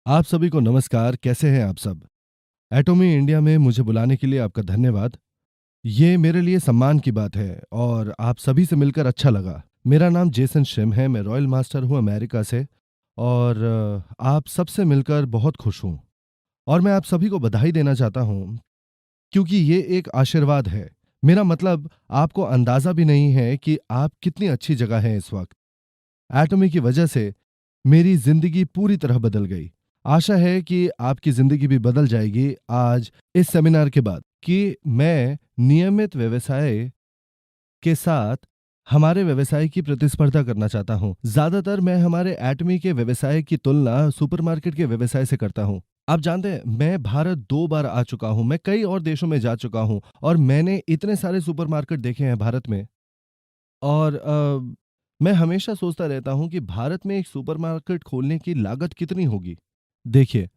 आप सभी को नमस्कार। कैसे हैं आप सब? एटॉमी इंडिया में मुझे बुलाने के लिए आपका धन्यवाद। ये मेरे लिए सम्मान की बात है और आप सभी से मिलकर अच्छा लगा। मेरा नाम जेसन शिम है, मैं रॉयल मास्टर हूँ अमेरिका से और आप सबसे मिलकर बहुत खुश हूँ और मैं आप सभी को बधाई देना चाहता हूँ क्योंकि ये एक आशीर्वाद है। मेरा मतलब आपको अंदाज़ा भी नहीं है कि आप कितनी अच्छी जगह हैं इस वक़्त। एटॉमी की वजह से मेरी ज़िंदगी पूरी तरह बदल गई। आशा है कि आपकी ज़िंदगी भी बदल जाएगी आज इस सेमिनार के बाद कि मैं नियमित व्यवसाय के साथ हमारे व्यवसाय की प्रतिस्पर्धा करना चाहता हूँ। ज़्यादातर मैं हमारे एटमी के व्यवसाय की तुलना सुपरमार्केट के व्यवसाय से करता हूँ। आप जानते हैं, मैं भारत 2 बार आ चुका हूँ, मैं कई और देशों में जा चुका हूँ और मैंने इतने सारे सुपरमार्केट देखे हैं भारत में और मैं हमेशा सोचता रहता हूँ कि भारत में एक सुपरमार्केट खोलने की लागत कितनी होगी? देखिए,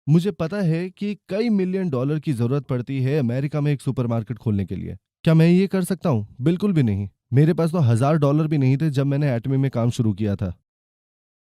मुझे पता है कि कई मिलियन डॉलर की ज़रूरत पड़ती है अमेरिका में एक सुपरमार्केट खोलने के लिए। क्या मैं ये कर सकता हूँ? बिल्कुल भी नहीं। मेरे पास तो $1000 भी नहीं थे जब मैंने एटमी में काम शुरू किया था।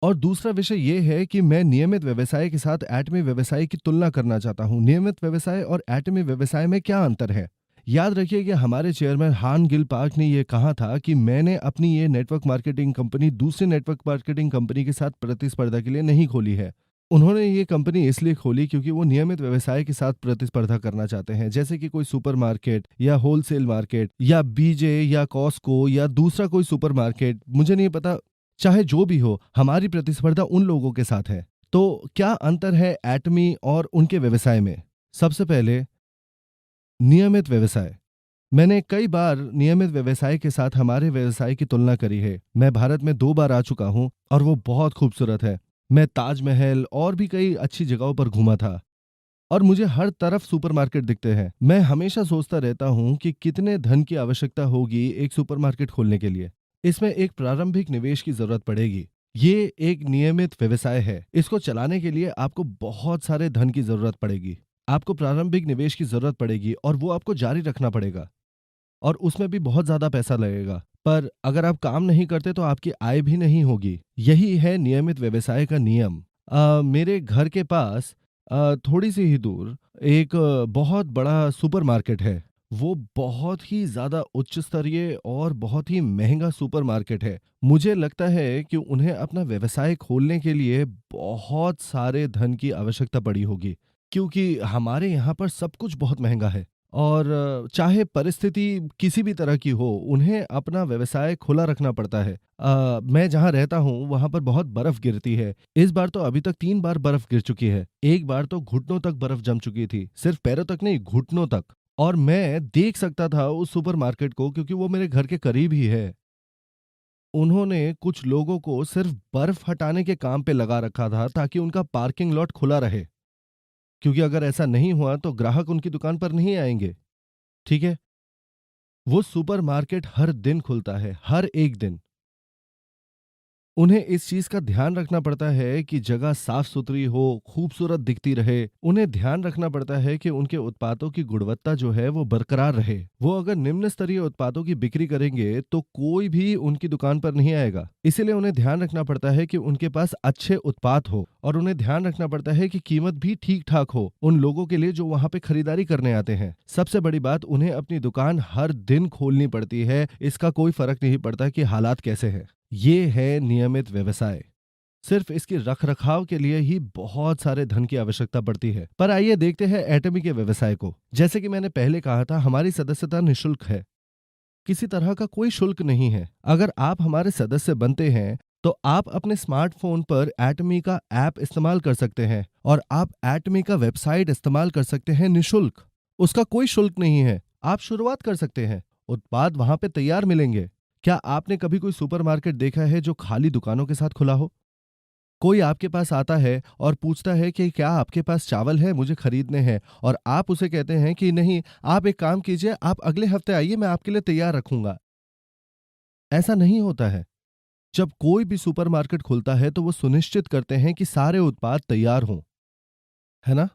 और दूसरा विषय ये है कि मैं नियमित व्यवसाय के साथ एटमी व्यवसाय की तुलना करना चाहता हूँ। नियमित व्यवसाय और एटमी व्यवसाय में क्या अंतर है? याद रखिए कि हमारे चेयरमैन हान गिल पार्क ने ये कहा था कि मैंने अपनी ये नेटवर्क मार्केटिंग कंपनी दूसरी नेटवर्क मार्केटिंग कंपनी के साथ प्रतिस्पर्धा के लिए नहीं खोली है। उन्होंने ये कंपनी इसलिए खोली क्योंकि वो नियमित व्यवसाय के साथ प्रतिस्पर्धा करना चाहते हैं, जैसे कि कोई सुपरमार्केट या होलसेल मार्केट या बीजे या कॉस्को या दूसरा कोई सुपरमार्केट, मुझे नहीं पता। चाहे जो भी हो, हमारी प्रतिस्पर्धा उन लोगों के साथ है। तो क्या अंतर है एटमी और उनके व्यवसाय में? सबसे पहले नियमित व्यवसाय। मैंने कई बार नियमित व्यवसाय के साथ हमारे व्यवसाय की तुलना करी है। मैं भारत में 2 बार आ चुका हूँ और वो बहुत खूबसूरत है। मैं ताजमहल और भी कई अच्छी जगहों पर घूमा था और मुझे हर तरफ सुपरमार्केट दिखते हैं। मैं हमेशा सोचता रहता हूँ कि कितने धन की आवश्यकता होगी एक सुपरमार्केट खोलने के लिए। इसमें एक प्रारंभिक निवेश की जरूरत पड़ेगी। ये एक नियमित व्यवसाय है। इसको चलाने के लिए आपको बहुत सारे धन की जरूरत पड़ेगी। आपको प्रारंभिक निवेश की जरूरत पड़ेगी और वो आपको जारी रखना पड़ेगा और उसमें भी बहुत ज़्यादा पैसा लगेगा। पर अगर आप काम नहीं करते तो आपकी आय भी नहीं होगी। यही है नियमित व्यवसाय का नियम। मेरे घर के पास थोड़ी सी ही दूर एक बहुत बड़ा सुपरमार्केट है। वो बहुत ही ज़्यादा उच्च स्तरीय और बहुत ही महँगा सुपरमार्केट है। मुझे लगता है कि उन्हें अपना व्यवसाय खोलने के लिए बहुत सारे धन की आवश्यकता पड़ी होगी, क्योंकि हमारे यहाँ पर सब कुछ बहुत महँगा है। और चाहे परिस्थिति किसी भी तरह की हो, उन्हें अपना व्यवसाय खुला रखना पड़ता है। मैं जहाँ रहता हूँ, वहाँ पर बहुत बर्फ़ गिरती है। इस बार तो अभी तक 3 बार बर्फ़ गिर चुकी है। एक बार तो घुटनों तक बर्फ़ जम चुकी थी, सिर्फ़ पैरों तक नहीं, घुटनों तक। और मैं देख सकता था उस सुपरमार्केट को क्योंकि वो मेरे घर के करीब ही है। उन्होंने कुछ लोगों को सिर्फ़ बर्फ़ हटाने के काम पे लगा रखा था ताकि उनका पार्किंग लॉट खुला रहे, क्योंकि अगर ऐसा नहीं हुआ तो ग्राहक उनकी दुकान पर नहीं आएँगे। ठीक है? वो सुपरमार्केट हर दिन खुलता है, हर एक दिन। उन्हें इस चीज का ध्यान रखना पड़ता है कि जगह साफ सुथरी हो, खूबसूरत दिखती रहे। उन्हें ध्यान रखना पड़ता है कि उनके उत्पादों की गुणवत्ता जो है वो बरकरार रहे। वो अगर निम्न स्तरीय उत्पादों की बिक्री करेंगे तो कोई भी उनकी दुकान पर नहीं आएगा। इसीलिए उन्हें ध्यान रखना पड़ता है कि उनके पास अच्छे उत्पाद हो और उन्हें ध्यान रखना पड़ता है कि कीमत भी ठीक ठाक हो उन लोगों के लिए जो वहां पे खरीदारी करने आते हैं। सबसे बड़ी बात, उन्हें अपनी दुकान हर दिन खोलनी पड़ती है। इसका कोई फर्क नहीं पड़ता कि हालात कैसे हैं। ये है नियमित व्यवसाय। सिर्फ इसकी रखरखाव के लिए ही बहुत सारे धन की आवश्यकता पड़ती है। पर आइए देखते हैं एटमी के व्यवसाय को। जैसे कि मैंने पहले कहा था, हमारी सदस्यता निशुल्क है। किसी तरह का कोई शुल्क नहीं है। अगर आप हमारे सदस्य बनते हैं तो आप अपने स्मार्टफोन पर एटमी का ऐप इस्तेमाल कर सकते हैं और आप एटमी का वेबसाइट इस्तेमाल कर सकते हैं निशुल्क। उसका कोई शुल्क नहीं है। आप शुरुआत कर सकते हैं। उत्पाद वहां पे तैयार मिलेंगे। क्या आपने कभी कोई सुपरमार्केट देखा है जो खाली दुकानों के साथ खुला हो? कोई आपके पास आता है और पूछता है कि क्या आपके पास चावल है, मुझे खरीदने हैं, और आप उसे कहते हैं कि नहीं, आप एक काम कीजिए, आप अगले हफ्ते आइए, मैं आपके लिए तैयार रखूंगा। ऐसा नहीं होता है। जब कोई भी सुपरमार्केट खुलता है तो वो सुनिश्चित करते हैं कि सारे उत्पाद तैयार हों, है ना?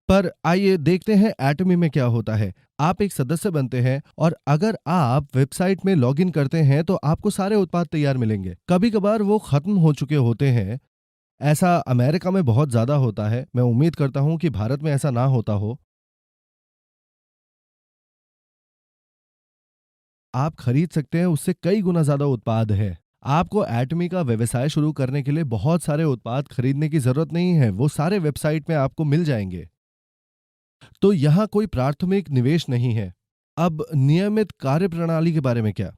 पर आइए देखते हैं एटमी में क्या होता है। आप एक सदस्य बनते हैं और अगर आप वेबसाइट में लॉगिन करते हैं तो आपको सारे उत्पाद तैयार मिलेंगे। कभी कभार वो खत्म हो चुके होते हैं। ऐसा अमेरिका में बहुत ज़्यादा होता है, मैं उम्मीद करता हूँ कि भारत में ऐसा ना होता हो। आप खरीद सकते हैं, उससे कई गुना ज़्यादा उत्पाद है। आपको एटमी का व्यवसाय शुरू करने के लिए बहुत सारे उत्पाद खरीदने की ज़रूरत नहीं है, वो सारे वेबसाइट में आपको मिल जाएँगे। तो यहाँ कोई प्राथमिक निवेश नहीं है। अब नियमित कार्यप्रणाली के बारे में क्या?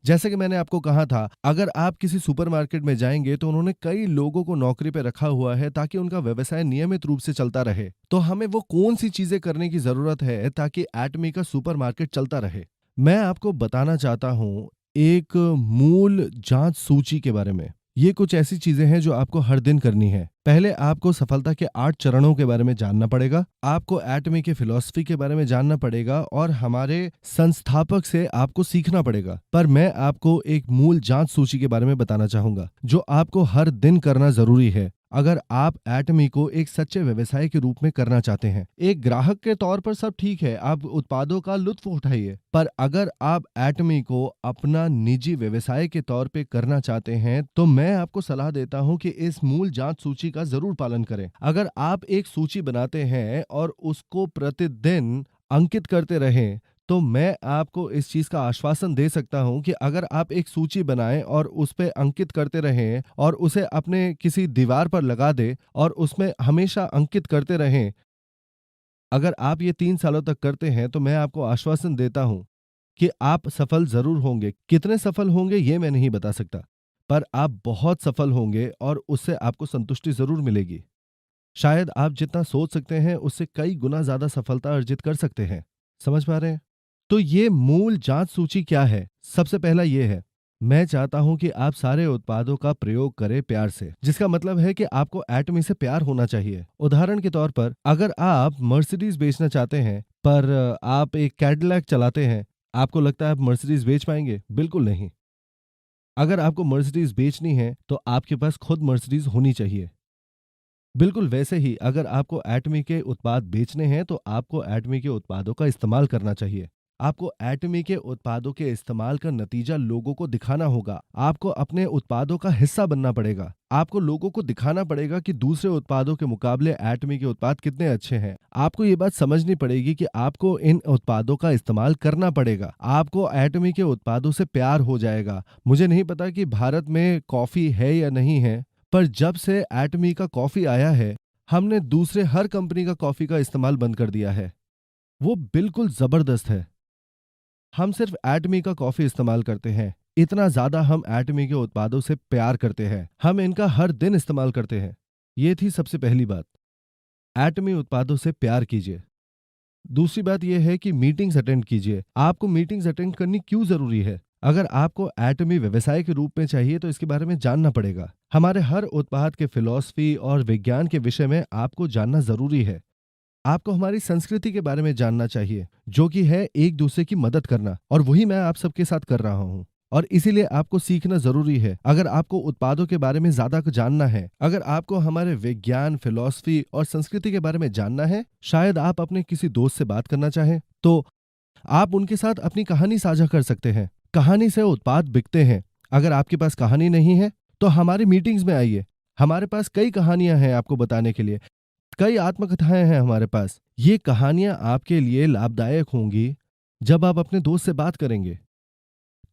जैसे कि मैंने आपको कहा था, अगर आप किसी सुपरमार्केट में जाएँगे तो उन्होंने कई लोगों को नौकरी पे रखा हुआ है ताकि उनका व्यवसाय नियमित रूप से चलता रहे। तो हमें वो कौन-सी चीज़ें करने की ज़रूरत है ताकि एटमी का सुपरमार्केट चलता रहे? मैं आपको बताना चाहता हूँ एक मूल जाँच सूची के बारे में। ये कुछ ऐसी चीज़ें हैं जो आपको हर दिन करनी है। पहले आपको सफलता के 8 चरणों के बारे में जानना पड़ेगा। आपको एटमी की फ़िलॉसफ़ी के बारे में जानना पड़ेगा और हमारे संस्थापक से आपको सीखना पड़ेगा। पर मैं आपको एक मूल जाँच सूची के बारे में बताना चाहूँगा, जो आपको हर दिन करना ज़रूरी है। अगर आप एटमी को एक सच्चे व्यवसाय के रूप में करना चाहते हैं, एक ग्राहक के तौर पर सब ठीक है, आप उत्पादों का लुत्फ उठाइए। पर अगर आप एटमी को अपना निजी व्यवसाय के तौर पे करना चाहते हैं, तो मैं आपको सलाह देता हूं कि इस मूल जांच सूची का जरूर पालन करें। अगर आप एक सूची बनाते हैं और उसको प्रतिदिन अंकित करते रहें, तो मैं आपको इस चीज़ का आश्वासन दे सकता हूँ कि अगर आप एक सूची बनाएँ और उस पे अंकित करते रहें और उसे अपने किसी दीवार पर लगा दें और उसमें हमेशा अंकित करते रहें, अगर आप ये 3 सालों तक करते हैं, तो मैं आपको आश्वासन देता हूँ कि आप सफल ज़रूर होंगे। कितने सफल होंगे ये मैं नहीं बता सकता, पर आप बहुत सफल होंगे और उससे आपको संतुष्टि ज़रूर मिलेगी। शायद आप जितना सोच सकते हैं, उससे कई गुना ज़्यादा सफलता अर्जित कर सकते हैं। समझ पा रहे हैं? तो ये मूल जांच सूची क्या है? सबसे पहला ये है, मैं चाहता हूं कि आप सारे उत्पादों का प्रयोग करें प्यार से, जिसका मतलब है कि आपको एटमी से प्यार होना चाहिए। उदाहरण के तौर पर, अगर आप मर्सिडीज बेचना चाहते हैं, पर आप एक कैडिलैक चलाते हैं, आपको लगता है आप मर्सिडीज बेच पाएंगे? बिल्कुल नहीं। अगर आपको मर्सिडीज बेचनी है, तो आपके पास खुद मर्सिडीज होनी चाहिए। बिल्कुल वैसे ही अगर आपको एटमी के उत्पाद बेचने हैं, तो आपको एटमी के उत्पादों का इस्तेमाल करना चाहिए। आपको एटमी के उत्पादों के इस्तेमाल का नतीजा लोगों को दिखाना होगा। आपको अपने उत्पादों का हिस्सा बनना पड़ेगा। आपको लोगों को दिखाना पड़ेगा कि दूसरे उत्पादों के मुकाबले एटमी के उत्पाद कितने अच्छे हैं। आपको ये बात समझनी पड़ेगी कि आपको इन उत्पादों का इस्तेमाल करना पड़ेगा। आपको एटमी के उत्पादों से प्यार हो जाएगा। मुझे नहीं पता कि भारत में कॉफी है या नहीं है, पर जब से एटमी का कॉफी आया है, हमने दूसरे हर कंपनी का कॉफी का इस्तेमाल बंद कर दिया है। वो बिल्कुल जबरदस्त है। हम सिर्फ एटमी का कॉफी इस्तेमाल करते हैं। इतना ज्यादा हम एटमी के उत्पादों से प्यार करते हैं। हम इनका हर दिन इस्तेमाल करते हैं। ये थी सबसे पहली बात। एटमी उत्पादों से प्यार कीजिए। दूसरी बात यह है कि मीटिंग्स अटेंड कीजिए। आपको मीटिंग्स अटेंड करनी क्यों जरूरी है? अगर आपको एटमी व्यवसाय के रूप में चाहिए, तो इसके बारे में जानना पड़ेगा। हमारे हर उत्पाद के फिलॉसफी और विज्ञान के विषय में आपको जानना जरूरी है। आपको हमारी संस्कृति के बारे में जानना चाहिए, जो कि है एक दूसरे की मदद करना, और वही मैं आप सबके साथ कर रहा हूँ। और इसीलिए आपको सीखना जरूरी है। अगर आपको उत्पादों के बारे में ज्यादा जानना है, अगर आपको हमारे विज्ञान, फिलॉसफी और संस्कृति के बारे में जानना है, शायद आप अपने किसी दोस्त से बात करना चाहें, तो आप उनके साथ अपनी कहानी साझा कर सकते हैं। कहानी से उत्पाद बिकते हैं। अगर आपके पास कहानी नहीं है, तो हमारी मीटिंग्स में आइए। हमारे पास कई कहानियां हैं आपको बताने के लिए। कई आत्मकथाएं हैं हमारे पास। ये कहानियां आपके लिए लाभदायक होंगी जब आप अपने दोस्त से बात करेंगे।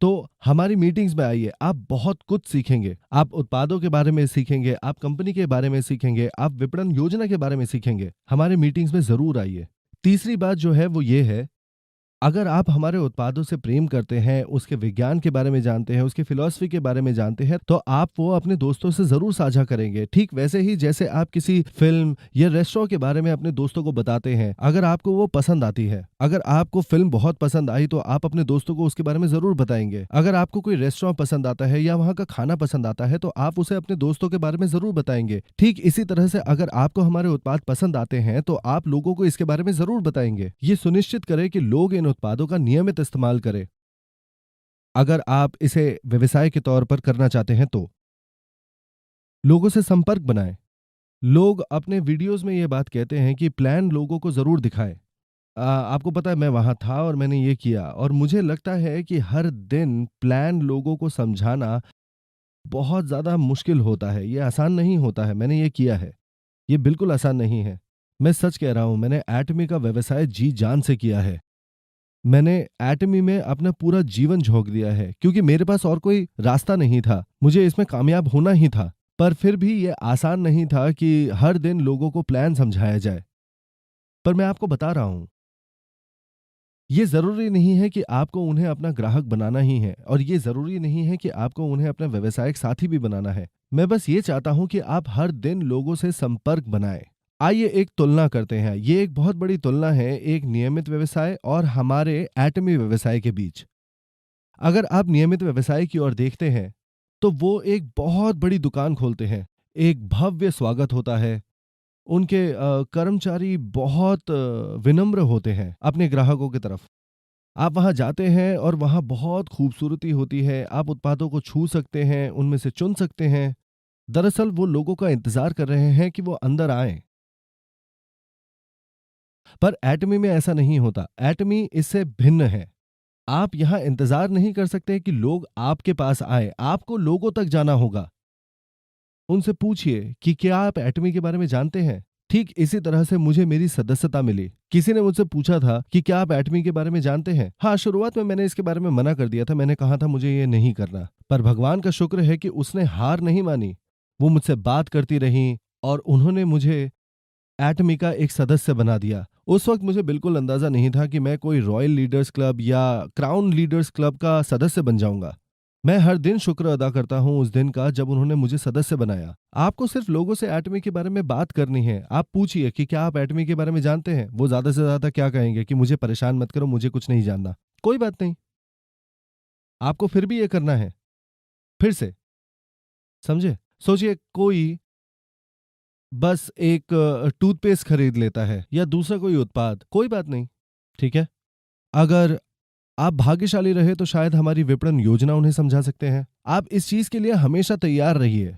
तो हमारी मीटिंग्स में आइए, आप बहुत कुछ सीखेंगे। आप उत्पादों के बारे में सीखेंगे, आप कंपनी के बारे में सीखेंगे, आप विपणन योजना के बारे में सीखेंगे। हमारे मीटिंग्स में जरूर आइए। तीसरी बात जो है वो ये है, अगर आप हमारे उत्पादों से प्रेम करते हैं, उसके विज्ञान के बारे में जानते हैं, उसकी फिलॉसफी के बारे में जानते हैं, तो आप वो अपने दोस्तों से जरूर साझा करेंगे। ठीक वैसे ही जैसे आप किसी फिल्म या रेस्टोरेंट के बारे में अपने दोस्तों को बताते हैं। अगर आपको वो पसंद आती है, अगर आपको फिल्म बहुत पसंद आई, तो आप अपने दोस्तों को उसके बारे में जरूर बताएंगे। अगर आपको कोई रेस्टोरेंट पसंद आता है या वहाँ का खाना पसंद आता है, तो आप उसे अपने दोस्तों के बारे में जरूर बताएंगे। ठीक इसी तरह से अगर आपको हमारे उत्पाद पसंद आते हैं, तो आप लोगों को इसके बारे में जरूर बताएंगे। ये सुनिश्चित करें कि लोग इन उत्पादों का नियमित इस्तेमाल करें। अगर आप इसे व्यवसाय के तौर पर करना चाहते हैं, तो लोगों से संपर्क बनाएं। लोग अपने वीडियोस में ये बात कहते हैं कि प्लान लोगों को जरूर दिखाएं। आपको पता है, मैं वहां था और मैंने ये किया, और मुझे लगता है कि हर दिन प्लान लोगों को समझाना बहुत ज़्यादा मुश्किल होता है, ये आसान नहीं होता है, मैंने ये किया है। ये बिल्कुल आसान नहीं है। मैं सच कह रहा हूँ, मैंने एटमी का व्यवसाय जी-जान से किया है। मैंने एटमी में अपना पूरा जीवन झोंक दिया है, क्योंकि मेरे पास और कोई रास्ता नहीं था। मुझे इसमें कामयाब होना ही था। पर फिर भी ये आसान नहीं था कि हर दिन लोगों को प्लान समझाया जाए। पर मैं आपको बता रहा हूँ, ये ज़रूरी नहीं है कि आपको उन्हें अपना ग्राहक बनाना ही है, और ये ज़रूरी नहीं है कि आपको उन्हें अपना व्यावसायिक साथी भी बनाना है। मैं बस ये चाहता हूँ कि आप हर दिन लोगों से संपर्क बनाएँ। आइए एक तुलना करते हैं। ये एक बहुत बड़ी तुलना है एक नियमित व्यवसाय और हमारे एटमी व्यवसाय के बीच। अगर आप नियमित व्यवसाय की ओर देखते हैं, तो वो एक बहुत बड़ी दुकान खोलते हैं। एक भव्य स्वागत होता है। उनके कर्मचारी बहुत विनम्र होते हैं अपने ग्राहकों की तरफ। आप वहाँ जाते हैं और वहाँ बहुत खूबसूरती होती है। आप उत्पादों को छू सकते हैं, उनमें से चुन सकते हैं। दरअसल वो लोगों का इंतज़ार कर रहे हैं कि वो अंदर आएँ। पर एटमी में ऐसा नहीं होता। एटमी इससे भिन्न है। आप यहाँ इंतज़ार नहीं कर सकते कि लोग आपके पास आएँ, आपको लोगों तक जाना होगा। उनसे पूछिए कि क्या आप एटमी के बारे में जानते हैं? ठीक इसी तरह से मुझे मेरी सदस्यता मिली। किसी ने मुझसे पूछा था कि क्या आप एटमी के बारे में जानते हैं? हाँ, शुरुआत में मैंने इसके बारे में मना कर दिया था। मैंने कहा था मुझे ये नहीं करना। पर भगवान का शुक्र है कि उसने हार नहीं मानी। वो मुझसे बात करती रहीं और उन्होंने मुझे एटमी का एक सदस्य बना दिया। उस वक्त मुझे बिल्कुल अंदाजा नहीं था कि मैं कोई रॉयल लीडर्स क्लब या क्राउन लीडर्स क्लब का सदस्य बन जाऊंगा। मैं हर दिन शुक्र अदा करता हूं उस दिन का जब उन्होंने मुझे सदस्य बनाया। आपको सिर्फ लोगों से एटमी के बारे में बात करनी है। आप पूछिए कि क्या आप एटमी के बारे में जानते हैं? वो ज्यादा से ज्यादा क्या कहेंगे कि मुझे परेशान मत करो, मुझे कुछ नहीं जानना। कोई बात नहीं, आपको फिर भी ये करना है। फिर से समझे? सोचिए, कोई बस एक टूथपेस्ट खरीद लेता है या दूसरा कोई उत्पाद, कोई बात नहीं, ठीक है। अगर आप भाग्यशाली रहे तो शायद हमारी विपणन योजना उन्हें समझा सकते हैं। आप इस चीज के लिए हमेशा तैयार रहिए।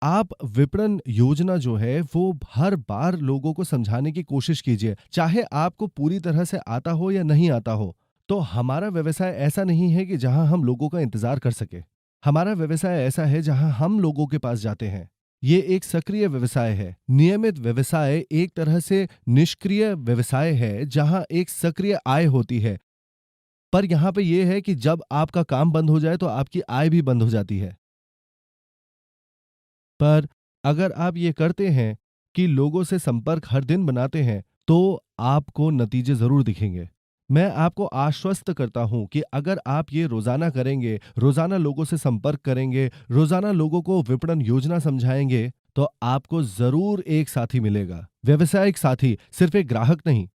आप विपणन योजना जो है वो हर बार लोगों को समझाने की कोशिश कीजिए, चाहे आपको पूरी तरह से आता हो या नहीं आता हो। तो हमारा व्यवसाय ऐसा नहीं है कि जहां हम लोगों का इंतजार कर सके। हमारा व्यवसाय ऐसा है जहां हम लोगों के पास जाते हैं। ये एक सक्रिय व्यवसाय है। नियमित व्यवसाय एक तरह से निष्क्रिय व्यवसाय है जहां एक सक्रिय आय होती है। पर यहाँ पे ये है कि जब आपका काम बंद हो जाए तो आपकी आय भी बंद हो जाती है। पर अगर आप ये करते हैं कि लोगों से संपर्क हर दिन बनाते हैं, तो आपको नतीजे ज़रूर दिखेंगे। मैं आपको आश्वस्त करता हूँ कि अगर आप ये रोज़ाना करेंगे, रोज़ाना लोगों से संपर्क करेंगे, रोज़ाना लोगों को विपणन योजना समझाएँगे, तो आपको ज़रूर एक साथी मिलेगा। व्यावसायिक साथी, सिर्फ़ एक ग्राहक नहीं।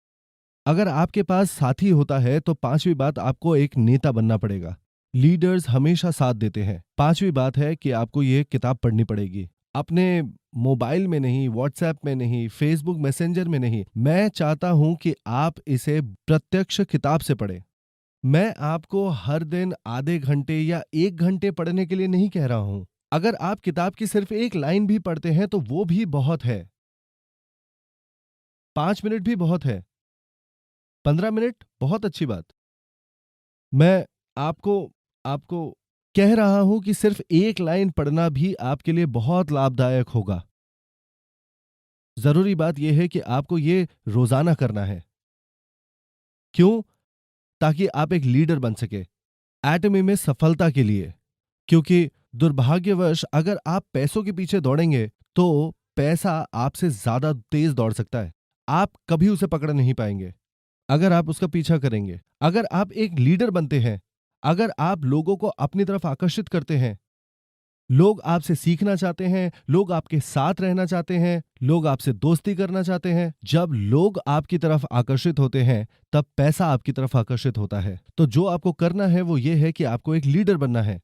अगर आपके पास साथी होता है तो पांचवी बात, आपको एक नेता बनना पड़ेगा। लीडर्स हमेशा साथ देते हैं। पांचवी बात है कि आपको ये किताब पढ़नी पड़ेगी। अपने मोबाइल में नहीं, व्हाट्सएप में नहीं, फेसबुक मैसेंजर में नहीं। मैं चाहता हूं कि आप इसे प्रत्यक्ष किताब से पढ़ें। मैं आपको हर दिन आधे घंटे या 1 घंटे पढ़ने के लिए नहीं कह रहा हूं। अगर आप किताब की सिर्फ एक लाइन भी पढ़ते हैं तो वो भी बहुत है। 5 मिनट भी बहुत है। 15 मिनट बहुत अच्छी बात। मैं आपको आपको कह रहा हूं कि सिर्फ एक लाइन पढ़ना भी आपके लिए बहुत लाभदायक होगा। जरूरी बात यह है कि आपको ये रोजाना करना है। क्यों? ताकि आप एक लीडर बन सके एटमी में सफलता के लिए। क्योंकि दुर्भाग्यवश अगर आप पैसों के पीछे दौड़ेंगे तो पैसा आपसे ज्यादा तेज दौड़ सकता है। आप कभी उसे पकड़ नहीं पाएंगे अगर आप उसका पीछा करेंगे। अगर आप एक लीडर बनते हैं, अगर आप लोगों को अपनी तरफ आकर्षित करते हैं, लोग आपसे सीखना चाहते हैं, लोग आपके साथ रहना चाहते हैं, लोग आपसे दोस्ती करना चाहते हैं। जब लोग आपकी तरफ आकर्षित होते हैं, तब पैसा आपकी तरफ आकर्षित होता है। तो जो आपको करना है वो ये है कि आपको एक लीडर बनना है,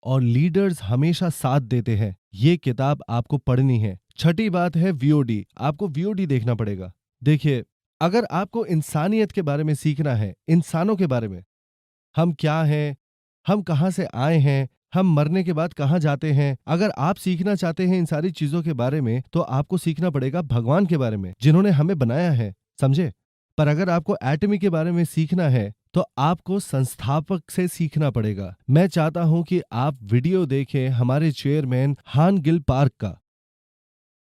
और लीडर्स हमेशा साथ देते हैं। ये किताब आपको पढ़नी है। छठी बात है वीओडी। आपको वीओडी देखना पड़ेगा। देखिए, अगर आपको इंसानियत के बारे में सीखना है, इंसानों के बारे में, हम क्या हैं, हम कहाँ से आए हैं, हम मरने के बाद कहाँ जाते हैं, अगर आप सीखना चाहते हैं इन सारी चीजों के बारे में, तो आपको सीखना पड़ेगा भगवान के बारे में, जिन्होंने हमें बनाया है। समझे? पर अगर आपको एटमी के बारे में सीखना है, तो आपको संस्थापक से सीखना पड़ेगा। मैं चाहता हूं कि आप वीडियो देखें हमारे चेयरमैन हान गिल पार्क का।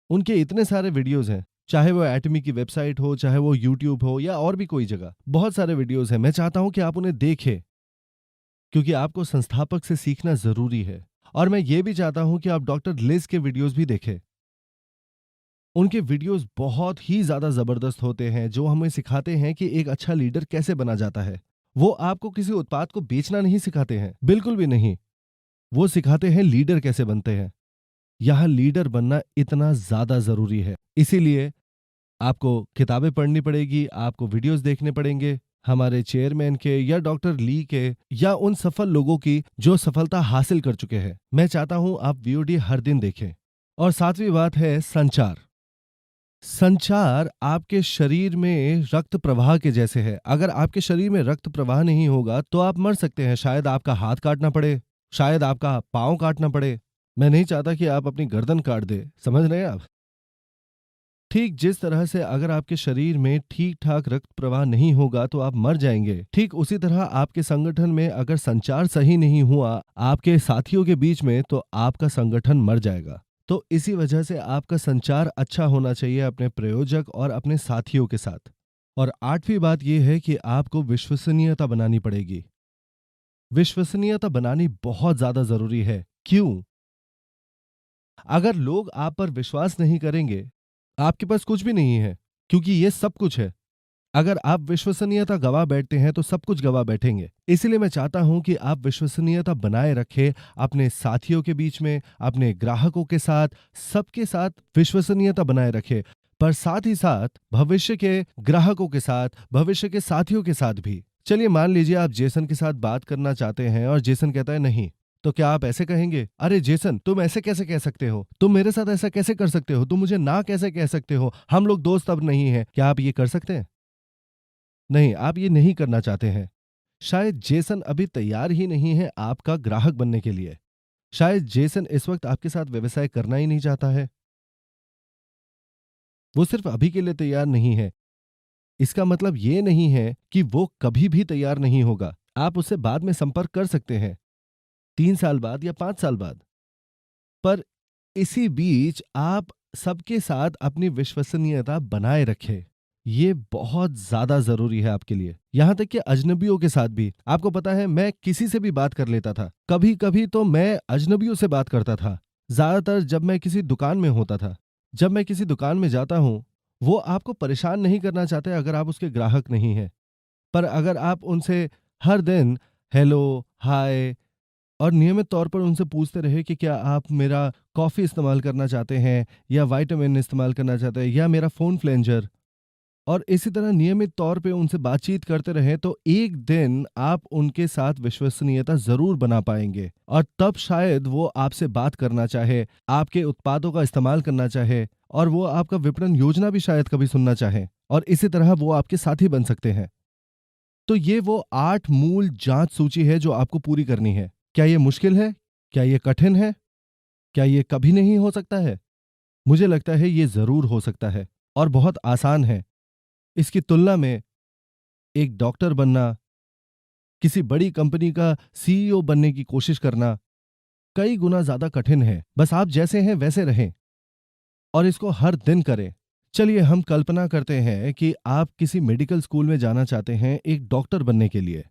उनके इतने सारे वीडियोस हैं, चाहे वो एटमी की वेबसाइट हो, चाहे वो यूट्यूब हो या और भी कोई जगह, बहुत सारे वीडियोस हैं। मैं चाहता हूं कि आप उन्हें देखें, क्योंकि आपको संस्थापक से सीखना जरूरी है। और मैं ये भी चाहता हूं कि आप डॉक्टर लिज के वीडियोस भी देखें। उनके वीडियोस बहुत ही ज्यादा जबरदस्त होते हैं, जो हमें सिखाते हैं कि एक अच्छा लीडर कैसे बना जाता है। वो आपको किसी उत्पाद को बेचना नहीं सिखाते हैं, बिल्कुल भी नहीं। वो सिखाते हैं लीडर कैसे बनते हैं। यह लीडर बनना इतना ज्यादा जरूरी है। इसीलिए आपको किताबें पढ़नी पड़ेगी, आपको वीडियोस देखने पड़ेंगे, हमारे चेयरमैन के या डॉक्टर ली के या उन सफल लोगों की जो सफलता हासिल कर चुके हैं। मैं चाहता हूं आप वीओडी हर दिन देखें। और सातवीं बात है संचार। संचार आपके शरीर में रक्त प्रवाह के जैसे है। अगर आपके शरीर में रक्त प्रवाह नहीं होगा तो आप मर सकते हैं। शायद आपका हाथ काटना पड़े, शायद आपका पाँव काटना पड़े। मैं नहीं चाहता कि आप अपनी गर्दन काट दे, समझ रहे हैं आप? ठीक जिस तरह से अगर आपके शरीर में ठीक ठाक रक्त प्रवाह नहीं होगा तो आप मर जाएंगे, ठीक उसी तरह आपके संगठन में अगर संचार सही नहीं हुआ आपके साथियों के बीच में, तो आपका संगठन मर जाएगा। तो इसी वजह से आपका संचार अच्छा होना चाहिए अपने प्रयोजक और अपने साथियों के साथ। और आठवीं बात यह है कि आपको विश्वसनीयता बनानी पड़ेगी। विश्वसनीयता बनानी बहुत ज्यादा जरूरी है। क्यों? अगर लोग आप पर विश्वास नहीं करेंगे, आपके पास कुछ भी नहीं है, क्योंकि ये सब कुछ है। अगर आप विश्वसनीयता गवा बैठते हैं तो सब कुछ गवा बैठेंगे। इसीलिए मैं चाहता हूं कि आप विश्वसनीयता बनाए रखें अपने साथियों के बीच में, अपने ग्राहकों के साथ, सबके साथ विश्वसनीयता बनाए रखें। पर साथ ही साथ भविष्य के ग्राहकों के साथ, भविष्य के साथियों के साथ भी। चलिए मान लीजिए आप जेसन के साथ बात करना चाहते हैं और जेसन कहता है नहीं, तो क्या आप ऐसे कहेंगे, अरे जेसन तुम ऐसे कैसे कह सकते हो, तुम मेरे साथ ऐसा कैसे कर सकते हो, तुम मुझे ना कैसे कह सकते हो, हम लोग दोस्त अब नहीं हैं? क्या आप ये कर सकते हैं? नहीं, आप ये नहीं करना चाहते हैं। शायद जेसन अभी तैयार ही नहीं है आपका ग्राहक बनने के लिए। शायद जेसन इस वक्त आपके साथ व्यवसाय करना ही नहीं चाहता है। वो सिर्फ अभी के लिए तैयार नहीं है। इसका मतलब ये नहीं है कि वो कभी भी तैयार नहीं होगा। आप उससे बाद में संपर्क कर सकते हैं, 3 साल बाद या 5 साल बाद। पर इसी बीच आप सबके साथ अपनी विश्वसनीयता बनाए रखें। ये बहुत ज्यादा जरूरी है आपके लिए। यहां तक कि अजनबियों के साथ भी। आपको पता है मैं किसी से भी बात कर लेता था, कभी कभी तो मैं अजनबियों से बात करता था। ज्यादातर जब मैं किसी दुकान में होता था। जब मैं किसी दुकान में जाता हूं, वो आपको परेशान नहीं करना चाहते अगर आप उसके ग्राहक नहीं हैं। पर अगर आप उनसे हर दिन हेलो, हाय और नियमित तौर पर उनसे पूछते रहे कि क्या आप मेरा कॉफ़ी इस्तेमाल करना चाहते हैं या विटामिन इस्तेमाल करना चाहते हैं या मेरा फ़ोन फ्लेंजर, और इसी तरह नियमित तौर पे उनसे बातचीत करते रहें, तो एक दिन आप उनके साथ विश्वसनीयता ज़रूर बना पाएंगे। और तब शायद वो आपसे बात करना चाहे, आपके उत्पादों का इस्तेमाल करना चाहे और वो आपका विपणन योजना भी शायद कभी सुनना चाहे, और इसी तरह वो आपके साथी बन सकते हैं। तो ये वो 8 मूल जांच सूची है जो आपको पूरी करनी है। क्या ये मुश्किल है? क्या ये कठिन है? क्या ये कभी नहीं हो सकता है? मुझे लगता है ये जरूर हो सकता है और बहुत आसान है। इसकी तुलना में एक डॉक्टर बनना, किसी बड़ी कंपनी का सीईओ बनने की कोशिश करना कई गुना ज्यादा कठिन है। बस आप जैसे हैं वैसे रहें और इसको हर दिन करें। चलिए हम कल्पना करते हैं कि आप किसी मेडिकल स्कूल में जाना चाहते हैं एक डॉक्टर बनने के लिए।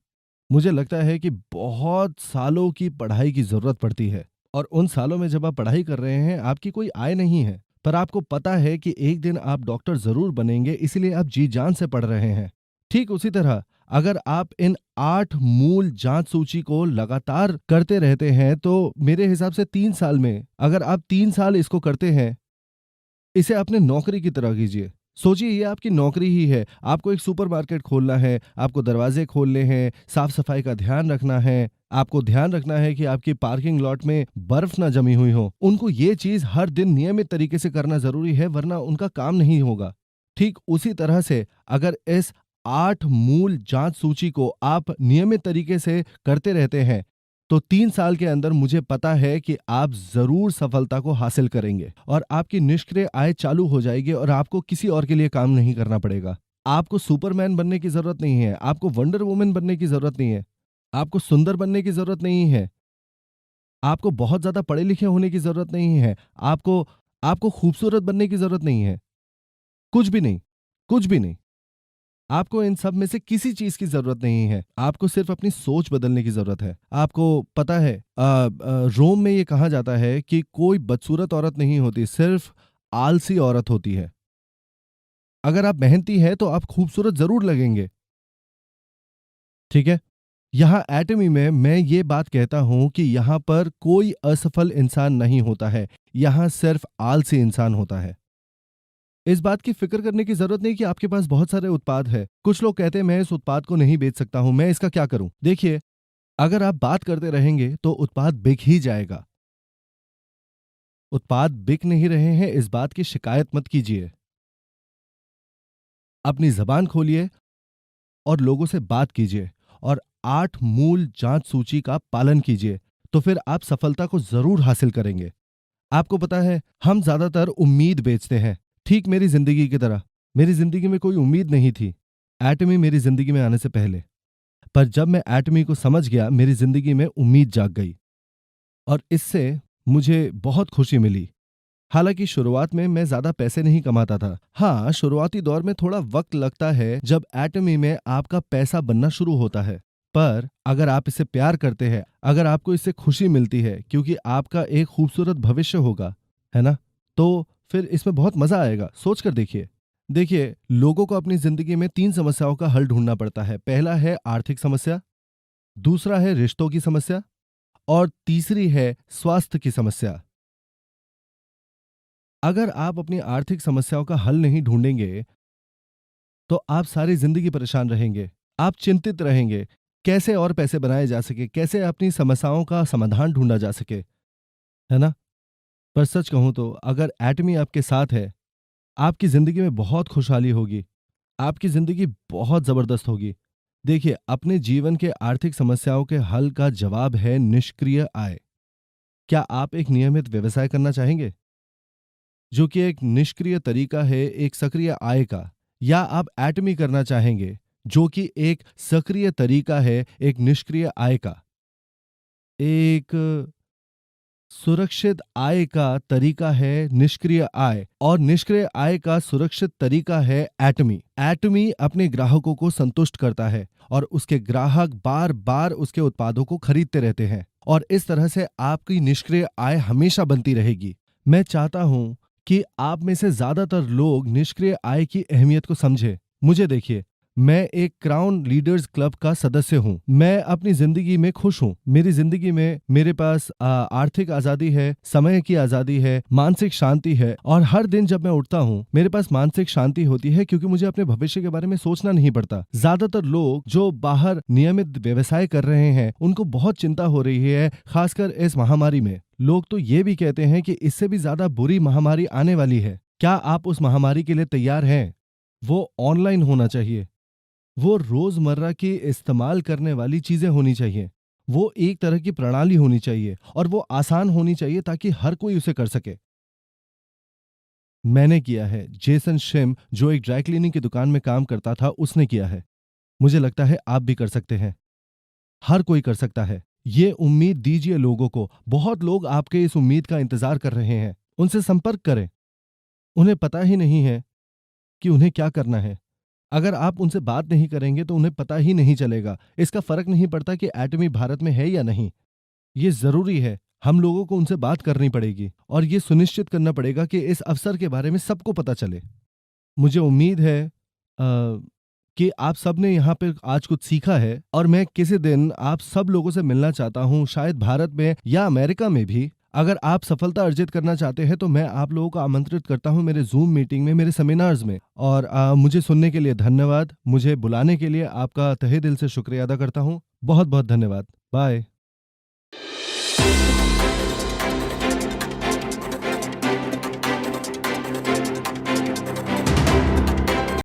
मुझे लगता है कि बहुत सालों की पढ़ाई की जरूरत पड़ती है, और उन सालों में जब आप पढ़ाई कर रहे हैं आपकी कोई आय नहीं है, पर आपको पता है कि एक दिन आप डॉक्टर जरूर बनेंगे, इसलिए आप जी जान से पढ़ रहे हैं। ठीक उसी तरह अगर आप इन 8 मूल जांच सूची को लगातार करते रहते हैं तो मेरे हिसाब से 3 साल में, अगर आप 3 साल इसको करते हैं, इसे अपने नौकरी की तरह कीजिए। सोचिए ये आपकी नौकरी ही है। आपको एक सुपरमार्केट खोलना है, आपको दरवाजे खोलने हैं, साफ सफाई का ध्यान रखना है, आपको ध्यान रखना है कि आपकी पार्किंग लॉट में बर्फ ना जमी हुई हो। उनको ये चीज हर दिन नियमित तरीके से करना जरूरी है, वरना उनका काम नहीं होगा। ठीक उसी तरह से अगर इस 8 मूल जांच सूची को आप नियमित तरीके से करते रहते हैं तो 3 साल के अंदर मुझे पता है कि आप जरूर सफलता को हासिल करेंगे और आपकी निष्क्रिय आय चालू हो जाएगी और आपको किसी और के लिए काम नहीं करना पड़ेगा। आपको सुपरमैन बनने की जरूरत नहीं है, आपको वंडर वुमन बनने की जरूरत नहीं है, आपको सुंदर बनने की जरूरत नहीं है, आपको बहुत ज्यादा पढ़े लिखे होने की जरूरत नहीं है, आपको आपको खूबसूरत बनने की जरूरत नहीं है। कुछ भी नहीं, कुछ भी नहीं। आपको इन सब में से किसी चीज की जरूरत नहीं है। आपको सिर्फ अपनी सोच बदलने की जरूरत है। आपको पता है, रोम में ये कहा जाता है कि कोई बदसूरत औरत नहीं होती, सिर्फ आलसी औरत होती है। अगर आप मेहनती हैं तो आप खूबसूरत जरूर लगेंगे। ठीक है। यहाँ एटमी में मैं ये बात कहता हूं कि यहाँ पर कोई असफल इंसान नहीं होता है, यहाँ सिर्फ आलसी इंसान होता है। इस बात की फिक्र करने की जरूरत नहीं कि आपके पास बहुत सारे उत्पाद है। कुछ लोग कहते हैं मैं इस उत्पाद को नहीं बेच सकता हूं, मैं इसका क्या करूं। देखिए, अगर आप बात करते रहेंगे तो उत्पाद बिक ही जाएगा। उत्पाद बिक नहीं रहे हैं इस बात की शिकायत मत कीजिए। अपनी जबान खोलिए और लोगों से बात कीजिए और 8 मूल जांच सूची का पालन कीजिए, तो फिर आप सफलता को जरूर हासिल करेंगे। आपको पता है, हम ज्यादातर उम्मीद बेचते हैं, ठीक मेरी जिंदगी की तरह। मेरी जिंदगी में कोई उम्मीद नहीं थी एटमी मेरी जिंदगी में आने से पहले, पर जब मैं एटमी को समझ गया मेरी जिंदगी में उम्मीद जाग गई और इससे मुझे बहुत खुशी मिली। हालांकि शुरुआत में मैं ज्यादा पैसे नहीं कमाता था। हाँ, शुरुआती दौर में थोड़ा वक्त लगता है जब एटमी में आपका पैसा बनना शुरू होता है, पर अगर आप इसे प्यार करते हैं, अगर आपको इससे खुशी मिलती है क्योंकि आपका एक खूबसूरत भविष्य होगा, है ना, तो फिर इसमें बहुत मजा आएगा। सोच कर देखिए। देखिए, लोगों को अपनी जिंदगी में 3 समस्याओं का हल ढूंढना पड़ता है। पहला है आर्थिक समस्या, दूसरा है रिश्तों की समस्या और तीसरी है स्वास्थ्य की समस्या। अगर आप अपनी आर्थिक समस्याओं का हल नहीं ढूंढेंगे तो आप सारी जिंदगी परेशान रहेंगे। आप चिंतित रहेंगे, कैसे और पैसे बनाए जा सके, कैसे अपनी समस्याओं का समाधान ढूंढा जा सके, है ना। पर सच कहूं तो अगर एटमी आपके साथ है, आपकी जिंदगी में बहुत खुशहाली होगी, आपकी जिंदगी बहुत जबरदस्त होगी। देखिए, अपने जीवन के आर्थिक समस्याओं के हल का जवाब है निष्क्रिय आय। क्या आप एक नियमित व्यवसाय करना चाहेंगे जो कि एक निष्क्रिय तरीका है एक सक्रिय आय का, या आप एटमी करना चाहेंगे जो कि एक सक्रिय तरीका है एक निष्क्रिय आय का। एक सुरक्षित आय का तरीका है निष्क्रिय आय और निष्क्रिय आय का सुरक्षित तरीका है एटमी। एटमी अपने ग्राहकों को संतुष्ट करता है और उसके ग्राहक बार बार उसके उत्पादों को खरीदते रहते हैं और इस तरह से आपकी निष्क्रिय आय हमेशा बनती रहेगी। मैं चाहता हूं कि आप में से ज्यादातर लोग निष्क्रिय आय की अहमियत को समझें। मुझे देखिए, मैं एक क्राउन लीडर्स क्लब का सदस्य हूं। मैं अपनी जिंदगी में खुश हूं। मेरी जिंदगी में मेरे पास आर्थिक आजादी है, समय की आजादी है, मानसिक शांति है और हर दिन जब मैं उठता हूं मेरे पास मानसिक शांति होती है क्योंकि मुझे अपने भविष्य के बारे में सोचना नहीं पड़ता। ज्यादातर लोग जो बाहर नियमित व्यवसाय कर रहे हैं उनको बहुत चिंता हो रही है, खासकर इस महामारी में। लोग तो ये भी कहते हैं कि इससे भी ज्यादा बुरी महामारी आने वाली है। क्या आप उस महामारी के लिए तैयार हैं? वो ऑनलाइन होना चाहिए, वो रोजमर्रा की इस्तेमाल करने वाली चीजें होनी चाहिए, वो एक तरह की प्रणाली होनी चाहिए और वो आसान होनी चाहिए ताकि हर कोई उसे कर सके। मैंने किया है, जेसन शिम जो एक ड्राई क्लीनिंग की दुकान में काम करता था उसने किया है। मुझे लगता है आप भी कर सकते हैं। हर कोई कर सकता है। ये उम्मीद दीजिए लोगों को। बहुत लोग आपके इस उम्मीद का इंतजार कर रहे हैं। उनसे संपर्क करें। उन्हें पता ही नहीं है कि उन्हें क्या करना है। अगर आप उनसे बात नहीं करेंगे तो उन्हें पता ही नहीं चलेगा। इसका फर्क नहीं पड़ता कि एटमी भारत में है या नहीं। ये जरूरी है, हम लोगों को उनसे बात करनी पड़ेगी और ये सुनिश्चित करना पड़ेगा कि इस अवसर के बारे में सबको पता चले। मुझे उम्मीद है कि आप सब ने यहाँ पे आज कुछ सीखा है और मैं किसी दिन आप सब लोगों से मिलना चाहता हूँ, शायद भारत में या अमेरिका में भी। अगर आप सफलता अर्जित करना चाहते हैं तो मैं आप लोगों को आमंत्रित करता हूं मेरे जूम मीटिंग में, मेरे सेमिनार्स में। और मुझे सुनने के लिए धन्यवाद। मुझे बुलाने के लिए आपका तहे दिल से शुक्रिया अदा करता हूं। बहुत बहुत धन्यवाद। बाय।